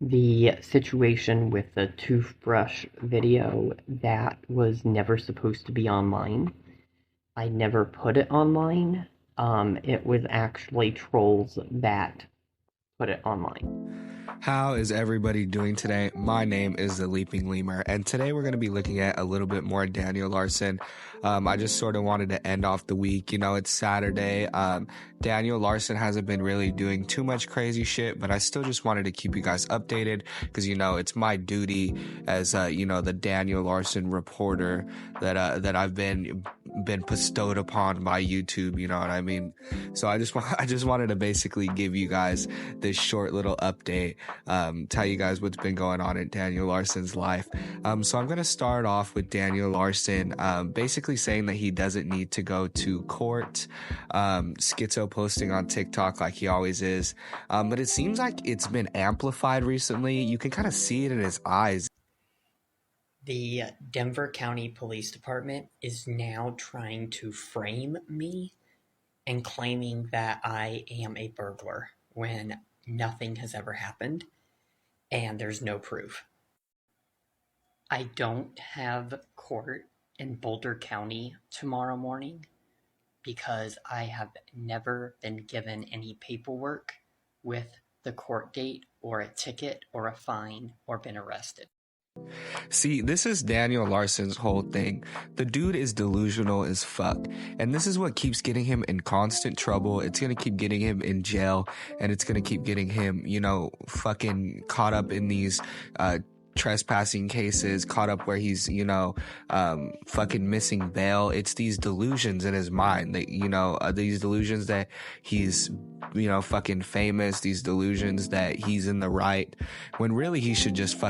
The situation with the toothbrush video that was never supposed to be online. I never put it online. It was actually trolls that put it online. How is everybody doing today? My name is the Leaping Lemur, and today we're going to be looking at a little bit more Daniel Larson. I just sort of wanted to end off the week. You know, it's Saturday. Daniel Larson hasn't been really doing too much crazy shit, but I still just wanted to keep you guys updated because, you know, it's my duty as, the Daniel Larson reporter that I've been bestowed upon by YouTube. You know what I mean? So I just wanted to basically give you guys this short little update, tell you guys what's been going on in Daniel Larson's life. So I'm going to start off with Daniel Larson, basically saying that he doesn't need to go to court, schizo posting on TikTok like he always is. But it seems like it's been amplified recently. You can kind of see it in his eyes. The Denver County Police Department is now trying to frame me and claiming that I am a burglar when nothing has ever happened and there's no proof. I don't have court in Boulder County tomorrow morning because I have never been given any paperwork with the court date or a ticket or a fine or been arrested. See, this is Daniel Larson's whole thing. The dude is delusional as fuck. And this is what keeps getting him in constant trouble. It's gonna keep getting him in jail. And it's gonna keep getting him, fucking caught up in these, trespassing cases, caught up where he's, fucking missing bail. It's these delusions in his mind that, these delusions that he's, fucking famous, these delusions that he's in the right, when really he should just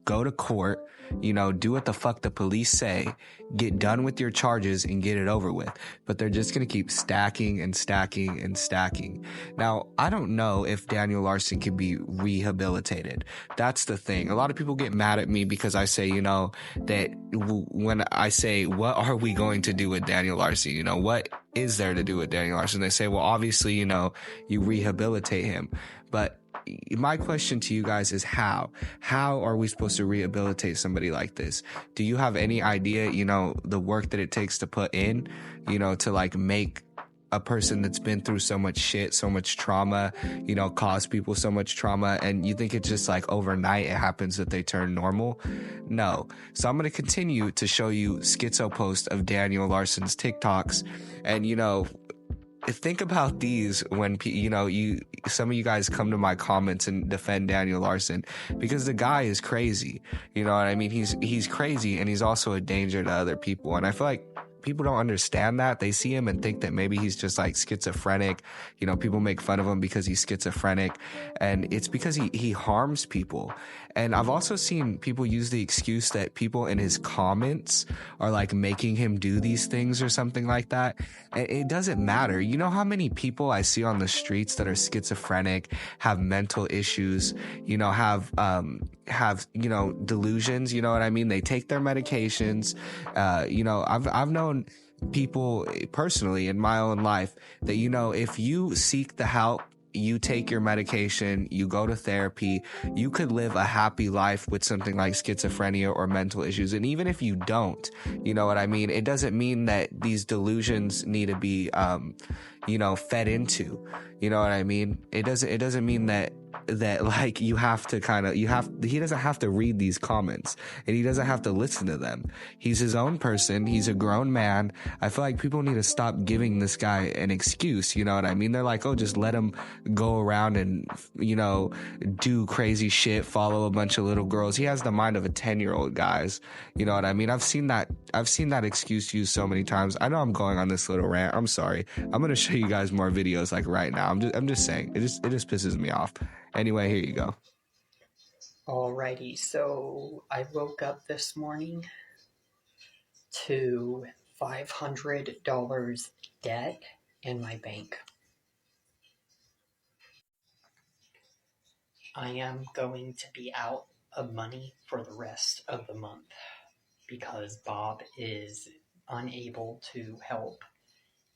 go to court, do what the fuck the police say, get done with your charges and get it over with. But they're just going to keep stacking and stacking and stacking. Now, I don't know if Daniel Larson can be rehabilitated. That's the thing. A lot of people get mad at me because I say, that when I say, what are we going to do with Daniel Larson? What is there to do with Daniel Larson? They say, well, obviously, you rehabilitate him. But my question to you guys is how are we supposed to rehabilitate somebody like this? Do you have any idea, the work that it takes to put in, to like make a person that's been through so much shit, so much trauma, cause people so much trauma, and you think it's just like overnight it happens that they turn normal? No. So I'm going to continue to show you schizo posts of Daniel Larson's TikToks, and think about these when some of you guys come to my comments and defend Daniel Larson, because the guy is crazy. You know what I mean? He's crazy, and he's also a danger to other people. And I feel like people don't understand that. They see him and think that maybe he's just like schizophrenic. People make fun of him because he's schizophrenic, and it's because he harms people. And I've also seen people use the excuse that people in his comments are like making him do these things or something like that. And it doesn't matter. You know how many people I see on the streets that are schizophrenic, have mental issues, have delusions, you know what I mean? They take their medications. I've known people personally in my own life that, if you seek the help, you take your medication, you go to therapy, you could live a happy life with something like schizophrenia or mental issues. And even if you don't, you know what I mean? It doesn't mean that these delusions need to be, fed into. You know what I mean? It doesn't mean that like he doesn't have to read these comments, and he doesn't have to listen to them. He's his own person. He's a grown man. I feel like people need to stop giving this guy an excuse. You know what I mean? They're like, oh, just let him go around and, do crazy shit, follow a bunch of little girls. He has the mind of a 10-year-old, guys. You know what I mean? I've seen that excuse used so many times. I know I'm going on this little rant. I'm sorry. I'm going to show you guys more videos like right now. I'm just saying. It just pisses me off. Anyway, here you go. Alrighty, so I woke up this morning to $500 debt in my bank. I am going to be out of money for the rest of the month because Bob is unable to help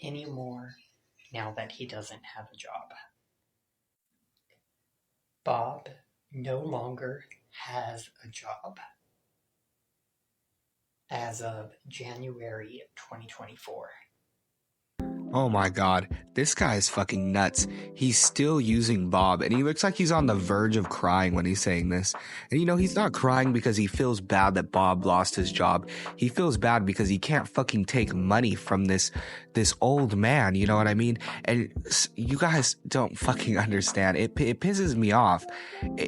anymore now that he doesn't have a job. Bob no longer has a job as of January 2024. Oh my god, this guy is fucking nuts. He's still using Bob, and he looks like he's on the verge of crying when he's saying this. And he's not crying because he feels bad that Bob lost his job. He feels bad because he can't fucking take money from this old man, you know what I mean? And you guys don't fucking understand. It pisses me off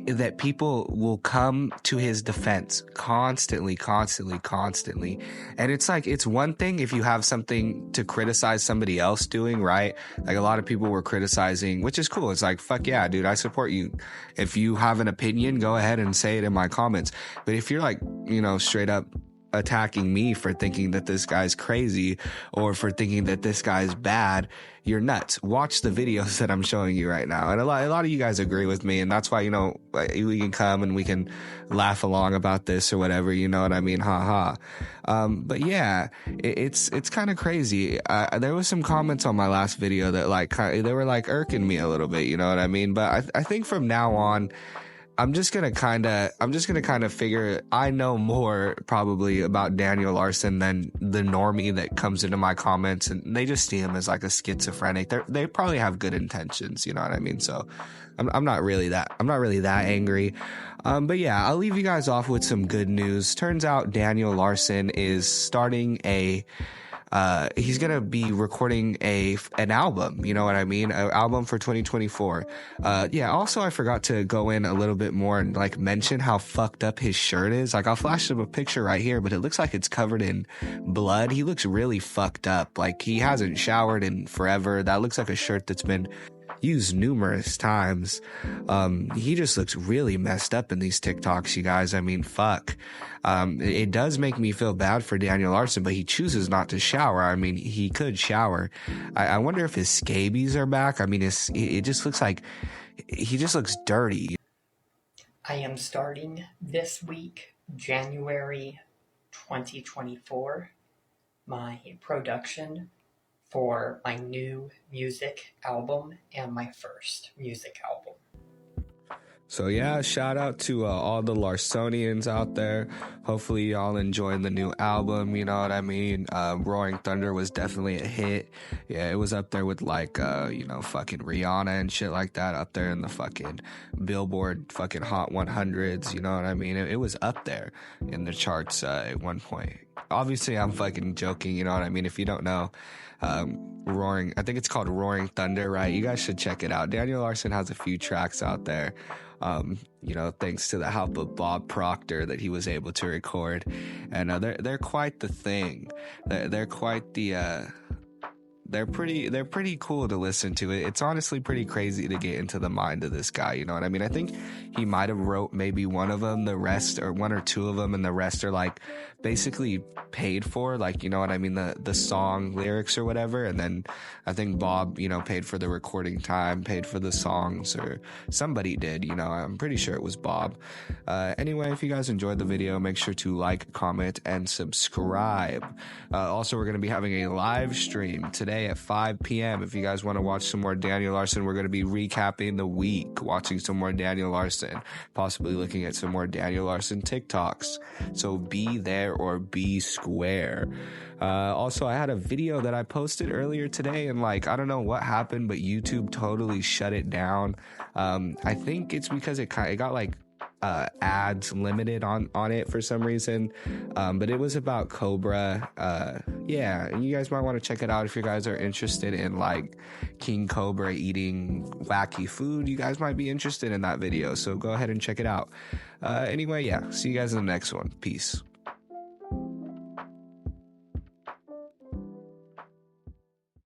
that people will come to his defense constantly. And it's like, it's one thing if you have something to criticize somebody else doing, right? Like a lot of people were criticizing, which is cool. It's like, fuck yeah, dude, I support you. If you have an opinion, go ahead and say it in my comments. But if you're like, straight up attacking me for thinking that this guy's crazy or for thinking that this guy's bad, you're nuts. Watch the videos that I'm showing you right now. And a lot of you guys agree with me. And that's why, we can come and we can laugh along about this or whatever, you know what I mean? Ha ha. But yeah, it's kind of crazy. There was some comments on my last video that they were like irking me a little bit, you know what I mean? But I think from now on, I'm just gonna kind of figure I know more probably about Daniel Larson than the normie that comes into my comments, and they just see him as like a schizophrenic. They probably have good intentions, you know what I mean? So I'm not really that angry. But yeah, I'll leave you guys off with some good news. Turns out Daniel Larson is starting he's gonna be recording an album, you know what I mean? An album for 2024. Yeah, also I forgot to go in a little bit more and mention how fucked up his shirt is. I'll flash him a picture right here, but it looks like it's covered in blood. He looks really fucked up. Like he hasn't showered in forever. That looks like a shirt that's been used numerous times. He just looks really messed up in these TikToks, you guys. I mean, fuck. It does make me feel bad for Daniel Larson, but he chooses not to shower. I mean, he could shower. I wonder if his scabies are back. I mean, it just looks like he just looks dirty. I am starting this week, January 2024, my production for my new music album and my first music album. So yeah, shout out to all the Larsonians out there. Hopefully y'all enjoying the new album, you know what I mean? Roaring Thunder was definitely a hit. Yeah, it was up there with fucking Rihanna and shit like that, up there in the fucking Billboard fucking Hot 100s, you know what I mean? It was up there in the charts at one point. Obviously, I'm fucking joking, you know what I mean? If you don't know, I think it's called Roaring Thunder, right? You guys should check it out. Daniel Larson has a few tracks out there. Thanks to the help of Bob Proctor that he was able to record, and they're quite the thing. They're quite the they're pretty cool to listen to. It's honestly pretty crazy to get into the mind of this guy, you know what I mean? I think he might have wrote maybe one of them, the rest, or one or two of them, and the rest are basically paid for, you know what I mean, the song lyrics or whatever. And then I think Bob, paid for the recording time, paid for the songs, or somebody did, I'm pretty sure it was Bob. Anyway, if you guys enjoyed the video, make sure to like, comment, and subscribe. Also, we're going to be having a live stream today at 5 p.m. If you guys want to watch some more Daniel Larson, we're going to be recapping the week, watching some more Daniel Larson, possibly looking at some more Daniel Larson TikToks. So be there or be square. Also, I had a video that I posted earlier today, and I don't know what happened, but YouTube totally shut it down. I think it's because it got ads limited on it for some reason, but it was about Cobra. Yeah, and you guys might want to check it out if you guys are interested in King Cobra eating wacky food. You guys might be interested in that video, so go ahead and check it out. Anyway, yeah, see you guys in the next one. Peace.